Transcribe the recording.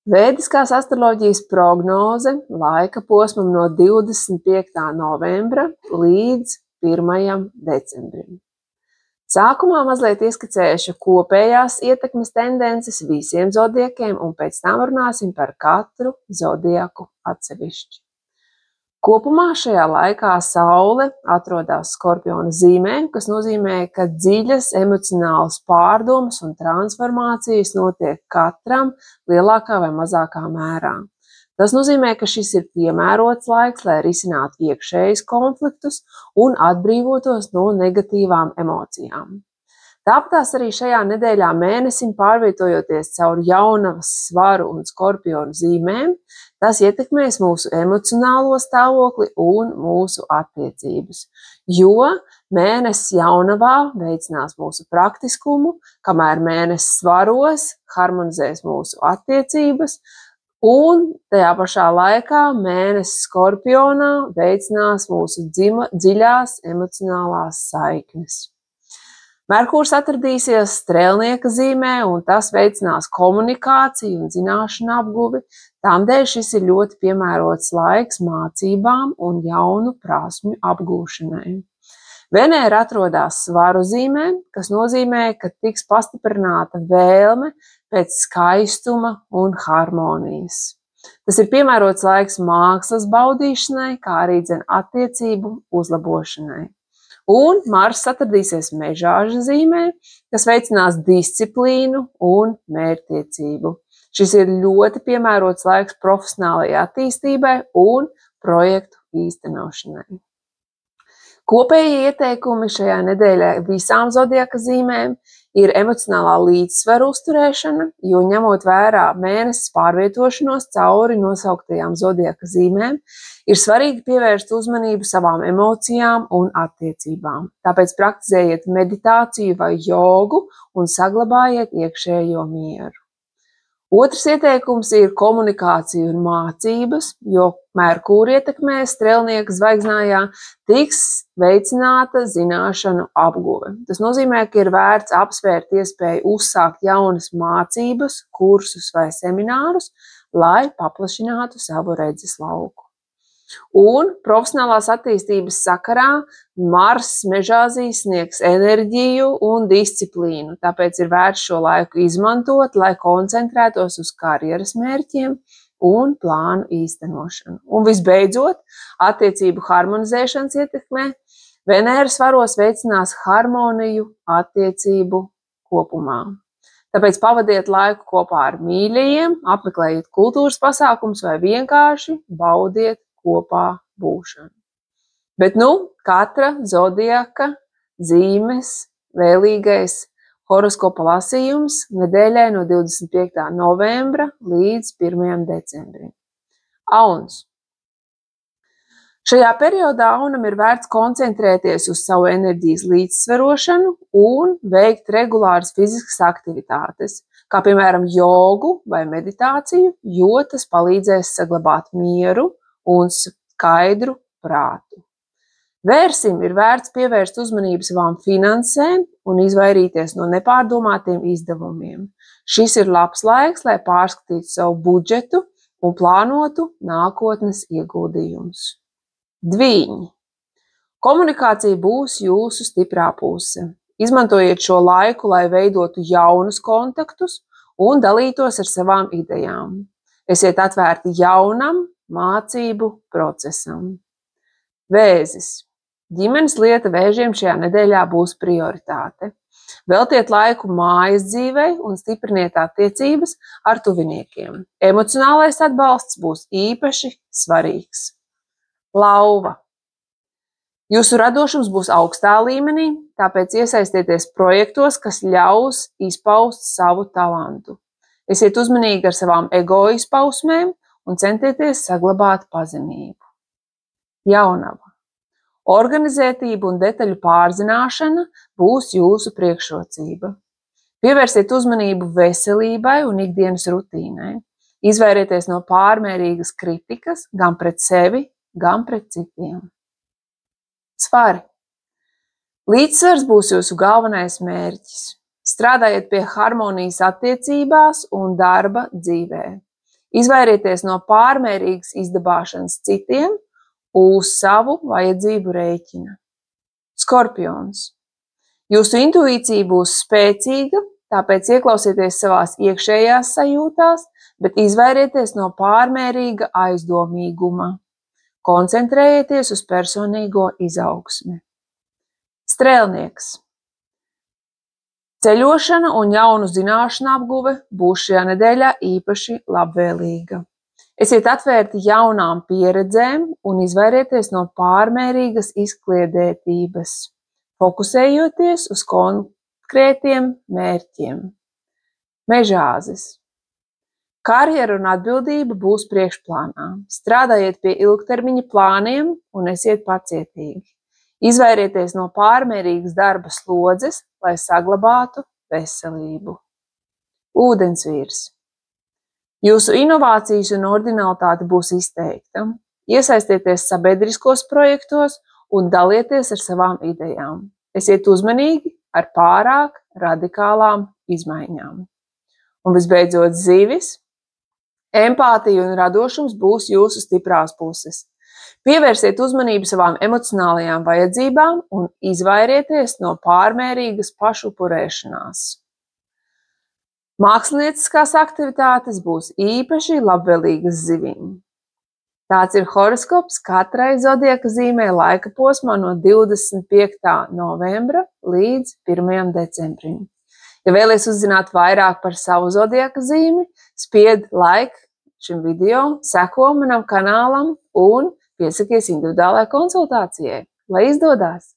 Vēdiskās astroloģijas prognoze laika posmam no 25. novembra līdz 1. decembrim. Sākumā mazliet ieskicēšu kopējās ietekmes tendences visiem zodiakiem, un pēc tam runāsim par katru zodiaku atsevišķi. Kopumā šajā laikā Saule atrodas Skorpiona zīmē, kas nozīmē, ka dziļas emocionālas pārdomas un transformācijas notiek katram lielākā vai mazākā mērā. Tas nozīmē, ka šis ir piemērots laiks, lai risinātu iekšējus konfliktus un atbrīvotos no negatīvām emocijām. Tāpēc arī šajā nedēļā mēnesim pārvietojoties caur jaunavas svaru un Skorpionu zīmēm, tas ietekmēs mūsu emocionālo stāvokli un mūsu attiecības, jo mēnesis jaunavā veicinās mūsu praktiskumu, kamēr mēnesis svaros harmonizēs mūsu attiecības, un tajā pašā laikā mēnesis Skorpionā veicinās mūsu dziļās emocionālās saiknes. Merkurs atradīsies Strēlnieka zīmē, un tas veicinās komunikāciju un zināšanu apguvi. Tādēļ šis ir ļoti piemērots laiks mācībām un jaunu prasmju apgūšanai. Venēra atrodas Svaru zīmē, kas nozīmē, ka tiks pastiprināta vēlme pēc skaistuma un harmonijas. Tas ir piemērots laiks mākslas baudīšanai, kā arī attiecību uzlabošanai. Un Mars atradīsies Mežāža zīmē, kas veicinās disciplīnu un mērķtiecību. Šis ir ļoti piemērots laiks profesionālajai attīstībai un projektu īstenošanai. Kopējie ieteikumi šajā nedēļā visām zodiaka zīmēm ir emocionālā līdzsvara uzturēšana, jo ņemot vērā mēnesis pārvietošanos cauri nosauktajām zodiaka zīmēm, ir svarīgi pievērst uzmanību savām emocijām un attiecībām. Tāpēc praktizējiet meditāciju vai jogu un saglabājiet iekšējo mieru. Otrs ieteikums ir komunikācija un mācības, jo Merkūra ietekmē Strēlnieka zvaigznājā tiks veicināta zināšanu apguve. Tas nozīmē, ka ir vērts apsvērt iespēju uzsākt jaunas mācības, kursus vai seminārus, lai paplašinātu savu redzes lauku. Un profesionālās attīstības sakarā Mars Mežāzī sniegs enerģiju un disciplīnu, tāpēc ir vērts šo laiku izmantot, lai koncentrētos uz karjeras mērķiem un plānu īstenošanu. Un visbeidzot, attiecību harmonizēšanas ietekmē Venēra svaros veicinās harmoniju attiecību kopumā. Tāpēc pavadiet laiku kopā ar mīļajiem, apmeklējiet kultūras pasākumus vai vienkārši baudiet kopā būšanu. Bet katra zodiaka zīmes vēlīgais horoskopa lasījums nedēļai no 25. novembra līdz 1. decembrim. Auns. Šajā periodā aunam ir vērts koncentrēties uz savu enerģijas līdzsvarošanu un veikt regulāras fiziskas aktivitātes, kā piemēram jogu vai meditāciju, jo tas palīdzēs saglabāt mieru un skaidru prātu. Vērsim ir vērts pievērst uzmanību savām finansēm un izvairīties no nepārdomātiem izdevumiem. Šis ir labs laiks, lai pārskatītu savu budžetu un plānotu nākotnes ieguldījumus. Dvīņi. Komunikācija būs jūsu stiprā puse. Izmantojiet šo laiku, lai veidotu jaunus kontaktus un dalītos ar savām idejām. Esiet atvērti jaunam mācību procesam. Vēzis. Ģimenes lieta vēžiem šajā nedēļā būs prioritāte. Veltiet laiku mājas dzīvei un stipriniet attiecības ar tuviniekiem. Emocionālais atbalsts būs īpaši svarīgs. Lauva. Jūsu radošums būs augstā līmenī, tāpēc iesaistieties projektos, kas ļaus izpaust savu talantu. Esiet uzmanīgi ar savām ego izpausmēm un centieties saglabāt pazemību. Jaunava. Organizētība un detaļu pārzināšana būs jūsu priekšrocība. Pievērsiet uzmanību veselībai un ikdienas rutīnai. Izvairieties no pārmērīgas kritikas gan pret sevi, gan pret citiem. Svari. Līdzsvars būs jūsu galvenais mērķis. Strādājiet pie harmonijas attiecībās un darba dzīvē. Izvairieties no pārmērīgas izdabāšanas citiem uz savu vajadzību rēķina. Skorpions. Jūsu intuīcija būs spēcīga, tāpēc ieklausieties savās iekšējās sajūtās, bet izvairieties no pārmērīga aizdomīguma. Koncentrējieties uz personīgo izaugsmi. Strēlnieks. Ceļošana un jaunu zināšanu apguve būs šajā nedēļā īpaši labvēlīga. Esiet atvērti jaunām pieredzēm un izvairieties no pārmērīgas izkliedētības, fokusējoties uz konkrētiem mērķiem. Mežāzis. Karjera un atbildība būs priekšplānā. Strādājiet pie ilgtermiņa plāniem un esiet pacietīgi. Izvairieties no pārmērīgas darba slodzes, lai saglabātu veselību. Ūdensvīrs. Jūsu inovācijas un oriģinalitāte būs izteikta. Iesaistieties sabiedriskos projektos un dalieties ar savām idejām. Esiet uzmanīgi ar pārāk radikālām izmaiņām. Un visbeidzot, zivis. Empātija un radošums būs jūsu stiprās puses. Pievērsiet uzmanību savām emocionālajām vajadzībām un izvairieties no pārmērīgas pašupurēšanās. Mākslinieckās aktivitātes būs īpaši labvēlīgas zivīm. Tāds ir horoskops katrai zodiaka zīmē laika posmā no 25. novembra līdz 1. decembrim. Ja vēlies uzzināt vairāk par savu zodiaka zīmi, spied like šim video, seko manam kanālam un piesakies individuālajai konsultācijai. Lai izdodas!